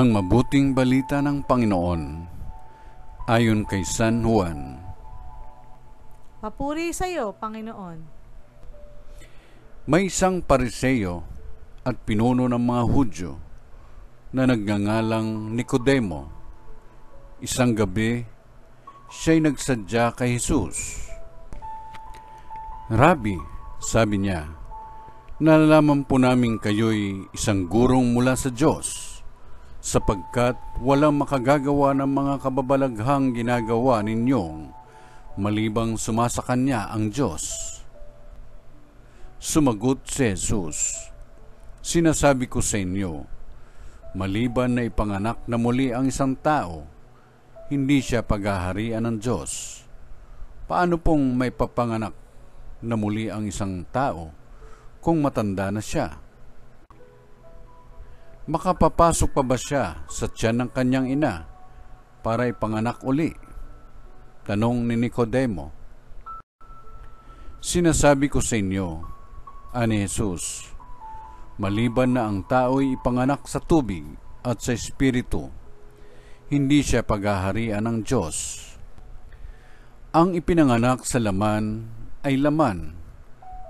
Ang mabuting balita ng Panginoon ayon kay San Juan. Papuri sa iyo, Panginoon. May isang Pariseo at pinuno ng mga Hudyo na nagngangalang Nicodemo. Isang gabi, siya'y nagsadya kay Jesus. Rabi, sabi niya, nalalaman po namin kayo'y isang gurong mula sa Diyos, sapagkat walang makagagawa ng mga kababalaghang ginagawa ninyong malibang sumasakanya ang Diyos. Sumagot si Jesus, sinasabi ko sa inyo, maliban na ipanganak na muli ang isang tao, hindi siya paghaharian ng Diyos. Paano pong may papanganak na muli ang isang tao kung matanda na siya? Makapapasok pa ba siya sa tiyan ng kanyang ina para ipanganak uli? Tanong ni Nicodemo. Sinasabi ko sa inyo, ani Jesus, maliban na ang tao'y ipanganak sa tubig at sa Espiritu, hindi siya paghaharian ng Diyos. Ang ipinanganak sa laman ay laman,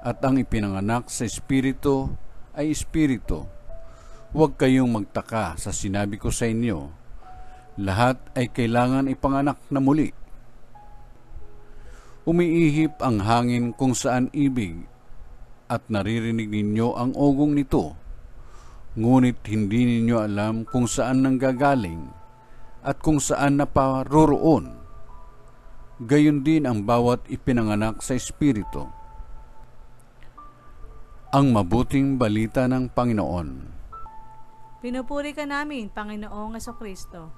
at ang ipinanganak sa Espiritu ay Espiritu. Huwag kayong magtaka sa sinabi ko sa inyo, lahat ay kailangan ipanganak na muli. Umiihip ang hangin kung saan ibig, at naririnig ninyo ang ugong nito, ngunit hindi ninyo alam kung saan nanggagaling at kung saan naparoroon. Gayon din ang bawat ipinanganak sa Espiritu. Ang mabuting balita ng Panginoon. Pinupuri ka namin, Panginoong Jesucristo.